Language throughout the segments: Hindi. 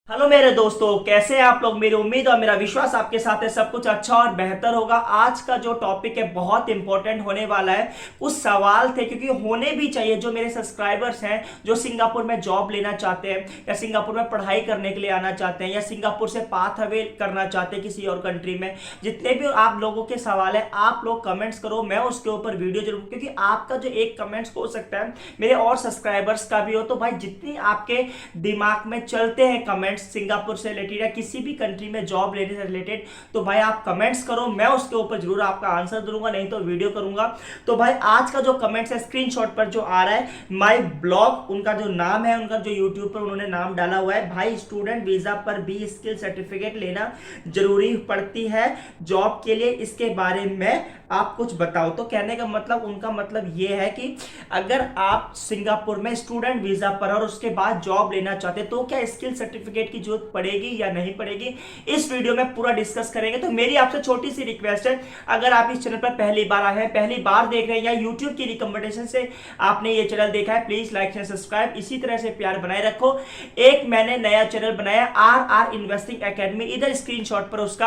हेलो मेरे दोस्तों, कैसे हैं आप लोग। मेरी उम्मीद और मेरा विश्वास आपके साथ है सब कुछ अच्छा और बेहतर होगा। आज का जो टॉपिक है बहुत इंपॉर्टेंट होने वाला है। कुछ सवाल थे क्योंकि होने भी चाहिए, जो मेरे सब्सक्राइबर्स हैं जो सिंगापुर में जॉब लेना चाहते हैं या सिंगापुर में पढ़ाई करने के लिए आना चाहते हैं या सिंगापुर से पाथ अवे करना चाहते हैं किसी और कंट्री में। जितने भी आप लोगों के सवाल है आप लोग कमेंट्स करो, मैं उसके ऊपर वीडियो जरूर, क्योंकि आपका जो एक कमेंट्स हो सकता है मेरे और सब्सक्राइबर्स का भी हो। तो भाई जितनी आपके दिमाग में चलते हैं कमेंट्स सिंगापुर से रिलेटेड या किसी भी कंट्री में जॉब लेने से रिलेटेड, तो भाई आप कमेंट्स करो, मैं उसके ऊपर जरूर आपका आंसर दूंगा, नहीं तो वीडियो करूंगा। तो भाई आज का जो कमेंट्स है स्क्रीनशॉट पर जो आ रहा है, माय ब्लॉग उनका जो नाम है, उनका जो यूट्यूब पर उन्होंने नाम डाला हुआ है, भाई स्टूडेंट वीजा पर भी स्किल सर्टिफिकेट लेना जरूरी पड़ती है जॉब के लिए, इसके बारे में आप कुछ बताओ। तो कहने का मतलब, उनका मतलब ये है कि अगर आप सिंगापुर में स्टूडेंट वीजा पर और उसके बाद जॉब लेना चाहते तो क्या स्किल सर्टिफिकेट की जरूरत पड़ेगी या नहीं पड़ेगी, इस वीडियो में पूरा डिस्कस करेंगे। तो मेरी आपसे छोटी सी रिक्वेस्ट है, अगर आप इस चैनल पर पहली बार आए हैं, पहली बार देख रहे हैं या यूट्यूब की रिकमेंडेशन से आपने ये चैनल देखा है, प्लीज लाइक एंड सब्सक्राइब, इसी तरह से प्यार बनाए रखो। एक मैंने नया चैनल बनाया RR इन्वेस्टिंग एकेडमी, इधर स्क्रीनशॉट पर उसका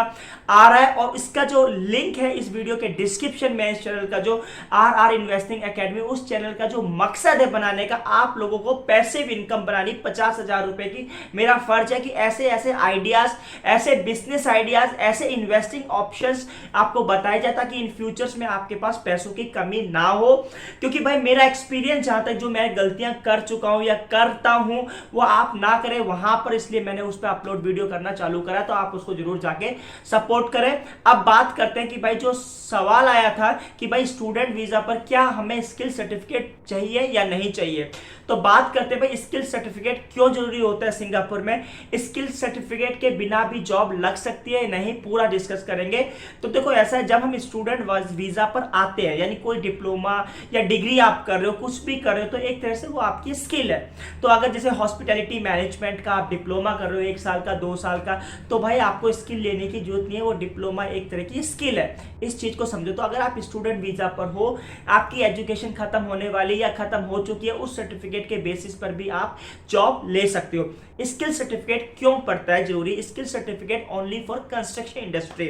आ रहा है और इसका जो लिंक है इस वीडियो के डिस्क्रिप्शन में, इस चैनल का जो RR इन्वेस्टिंग एकेडमी, उस चैनल का जो मकसद है बनाने का, आप लोगों को पैसिव इनकम बनानी 50,000 रुपए की। मेरा फर्ज है कि ऐसे ऐसे आइडियाज, ऐसे बिजनेस आइडियाज, ऐसे इन्वेस्टिंग ऑप्शंस आपको बताए जाए ताकि इन फ्यूचर्स में आपके पास पैसों की कमी ना हो। क्योंकि भाई मेरा एक्सपीरियंस जहां तक, जो मैं गलतियां कर चुका हूं या करता हूं, वो आप ना करें वहां पर, इसलिए मैंने उस पर अपलोड वीडियो करना चालू करा। तो आप उसको जरूर जाके सपोर्ट करें। अब बात करते हैं कि भाई जो सवाल आया था कि भाई स्टूडेंट वीजा पर क्या हमें स्किल सर्टिफिकेट चाहिए या नहीं चाहिए, तो बात करते हैं भाई स्किल सर्टिफिकेट क्यों जरूरी होता है सिंगापुर में, स्किल सर्टिफिकेट के बिना भी जॉब लग सकती है नहीं, पूरा डिस्कस करेंगे। तो देखो ऐसा है, जब हम स्टूडेंट वीजा पर आते हैं, यानी कोई डिप्लोमा या डिग्री आप कर रहे हो, कुछ भी कर रहे हो, तो एक तरह से वो आपकी स्किल है। तो अगर जैसे हॉस्पिटैलिटी मैनेजमेंट का आप डिप्लोमा कर रहे हो 1 साल का 2 साल का, तो भाई आपको स्किल लेने की जरूरत नहीं है, वो डिप्लोमा एक तरह की स्किल है, इस चीज को समझो। तो अगर आप स्टूडेंट वीजा पर हो, आपकी एजुकेशन खत्म होने वाली या खत्म हो चुकी है, उस सर्टिफिकेट के बेसिस पर भी आप जॉब ले सकते हो। स्किल सर्टिफिकेट क्यों पड़ता है जरूरी? Skill certificate only for construction industry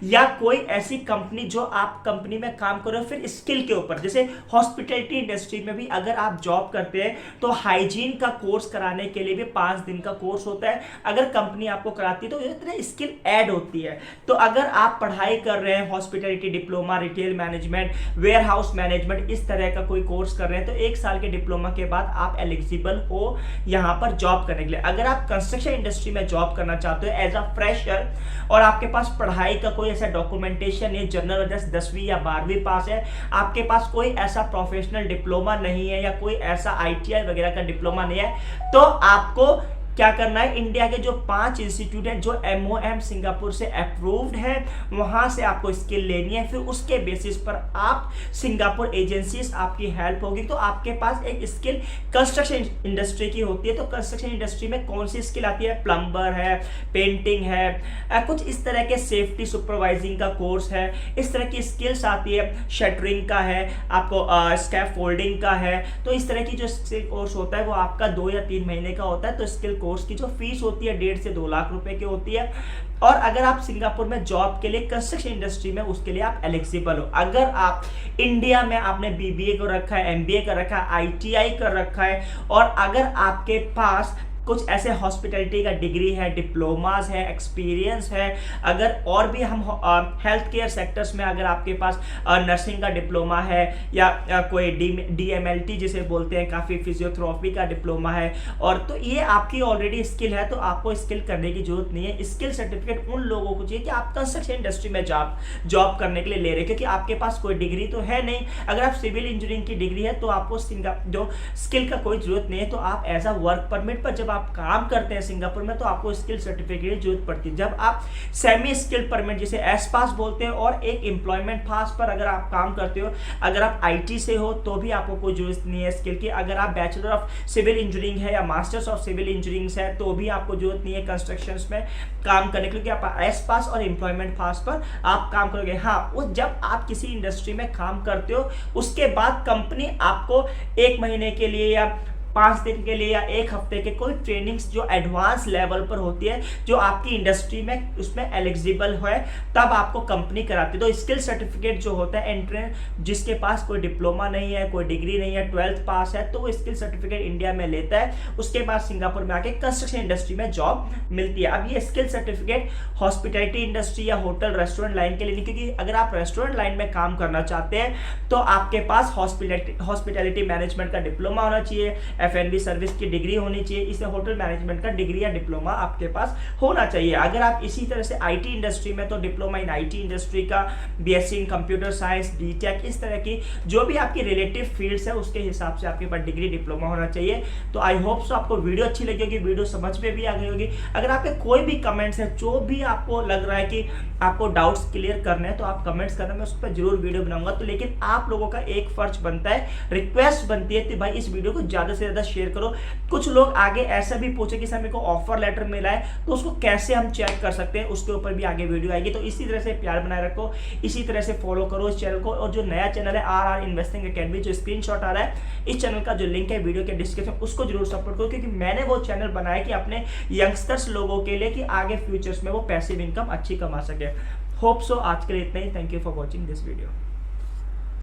या कोई ऐसी कंपनी जो आप कंपनी में काम करो फिर स्किल के ऊपर, जैसे हॉस्पिटैलिटी इंडस्ट्री में भी अगर आप जॉब करते हैं तो हाइजीन का कोर्स कराने के लिए भी 5 दिन का कोर्स होता है। अगर कंपनी आपको कराती है तो इतने स्किल ऐड होती है। तो अगर आप पढ़ाई कर रहे हैं hospitality diploma, retail management, warehouse management, इस तरह का कोई कोर्स कर रहे हैं, तो 1 साल के डिप्लोमा के बाद आप एलिजिबल हो यहां पर जॉब करने के लिए। अगर आप कंस्ट्रक्शन इंडस्ट्री में जॉब करना चाहते हो एज अ फ्रेशर और आपके पास पढ़ाई का कोई ऐसा डॉक्यूमेंटेशन है, जनरल 10वीं या 12वीं पास है, आपके पास कोई ऐसा प्रोफेशनल डिप्लोमा नहीं है या कोई ऐसा ITI वगैरह का डिप्लोमा नहीं है, तो आपको क्या करना है, इंडिया के जो 5 इंस्टीट्यूट हैं जो MOM सिंगापुर से अप्रूव्ड है, वहां से आपको स्किल लेनी है। फिर उसके बेसिस पर आप सिंगापुर एजेंसीज आपकी हेल्प होगी, तो आपके पास एक स्किल कंस्ट्रक्शन इंडस्ट्री की होती है। तो कंस्ट्रक्शन इंडस्ट्री में कौन सी स्किल आती है? प्लम्बर है, पेंटिंग है, कुछ इस तरह के सेफ्टी सुपरवाइजिंग का कोर्स है, इस तरह की स्किल्स आती है, शटरिंग का है, आपको स्कैफ फोल्डिंग का है। तो इस तरह की जो स्किल कोर्स होता है वो आपका 2 या 3 महीने का होता है। तो स्किल कोर्स की जो फीस होती है 1.5 से 2 लाख रुपए की होती है। और अगर आप सिंगापुर में जॉब के लिए कंस्ट्रक्शन इंडस्ट्री में, उसके लिए आप एलिजिबल हो। अगर आप इंडिया में आपने BBA कर रखा है, MBA कर रखा है, ITI कर रखा है, और अगर आपके पास कुछ ऐसे हॉस्पिटैलिटी का डिग्री है, डिप्लोमास है, एक्सपीरियंस है, अगर और भी हम हेल्थ केयर सेक्टर्स में अगर आपके पास नर्सिंग का डिप्लोमा है या कोई DMLT जिसे बोलते हैं, काफ़ी फिजियोथेरेपी का डिप्लोमा है, और तो ये आपकी ऑलरेडी स्किल है, तो आपको स्किल करने की जरूरत नहीं है। स्किल सर्टिफिकेट उन लोगों को चाहिए कि आप कंस्ट्रक्शन इंडस्ट्री में जॉब करने के लिए ले रहे हैं, क्योंकि आपके पास कोई डिग्री तो है नहीं। अगर आप सिविल इंजीनियरिंग की डिग्री है तो आपको जो स्किल का कोई जरूरत नहीं है। तो आप एज अ वर्क परमिट पर जब आप काम करते हैं सिंगापुर में तो आपको स्किल सर्टिफिकेट की जरूरत पड़ती है। जब आप सेमी स्किल परमिट जिसे एस पास बोलते हैं और एक एम्प्लॉयमेंट पास पर अगर आप काम करते हो, अगर आप IT से हो तो भी आपको कोई जरूरत नहीं है स्किल की। अगर आप बैचलर ऑफ सिविल इंजीनियरिंग है या मास्टर्स ऑफ सिविल इंजीनियरिंग है तो भी आपको जरूरत नहीं है कंस्ट्रक्शन में काम करने के लिए, क्योंकि आप एस पास और एम्प्लॉयमेंट पास पर आप काम करोगे। हाँ, वो जब आप किसी इंडस्ट्री में काम करते हो उसके बाद कंपनी आपको 1 महीने के लिए या 5 दिन के लिए या 1 हफ्ते के कोई ट्रेनिंग्स जो एडवांस लेवल पर होती है, जो आपकी इंडस्ट्री में उसमें एलिजिबल है, तब आपको कंपनी कराती है। तो स्किल सर्टिफिकेट जो होता है एंट्रेंस, जिसके पास कोई डिप्लोमा नहीं है, कोई डिग्री नहीं है, 12th पास है, तो वो स्किल सर्टिफिकेट इंडिया में लेता है। उसके बाद सिंगापुर में आके कंस्ट्रक्शन इंडस्ट्री में जॉब मिलती है। अब ये स्किल सर्टिफिकेट हॉस्पिटैलिटी इंडस्ट्री या होटल रेस्टोरेंट लाइन के लिए नहीं, क्योंकि अगर आप रेस्टोरेंट लाइन में काम करना चाहते हैं तो आपके पास हॉस्पिटैलिटी मैनेजमेंट का डिप्लोमा होना चाहिए, F&B सर्विस की डिग्री होनी चाहिए, इससे होटल मैनेजमेंट का डिग्री या डिप्लोमा आपके पास होना चाहिए। अगर आप इसी तरह से आईटी इंडस्ट्री में, तो डिप्लोमा इन आईटी इंडस्ट्री का, BSc in computer science, BTech, इस तरह की जो भी आपकी रिलेटिव फील्ड्स है उसके हिसाब से आपके पास डिग्री डिप्लोमा होना चाहिए। तो आई होप सो आपको वीडियो अच्छी लगी होगी, वीडियो समझ में भी आ गई होगी। अगर आपके कोई भी कमेंट्स है, जो भी आपको लग रहा है कि आपको डाउट्स क्लियर करने हैं, तो आप कमेंट्स करना, मैं उस पर जरूर वीडियो बनाऊंगा। तो लेकिन आप लोगों का एक फर्ज बनता है, रिक्वेस्ट बनती है कि भाई इस वीडियो को ज्यादा से ज्यादा शेयर करो। कुछ लोग आगे ऐसा भी पूछे कि सर मेरे को ऑफर लेटर मिला है, तो उसको कैसे हम चेक कर सकते हैं, उसके ऊपर भी आगे वीडियो आएगी। तो इसी तरह से प्यार बनाए रखो, इसी तरह से फॉलो करो इस चैनल को। और जो नया चैनल है RR इन्वेस्टिंग एकेडमी, जो स्क्रीनशॉट आ रहा है, इस चैनल का जो लिंक है वीडियो के डिस्क्रिप्शन, उसको जरूर सपोर्ट करो, क्योंकि मैंने वो चैनल बनाया कि अपने यंगस्टर्स लोगों के लिए कि आगे फ्यूचर्स में वो पैसिव इनकम अच्छी कमा सके। होप सो आज के लिए इतना ही। Thank you for watching this video.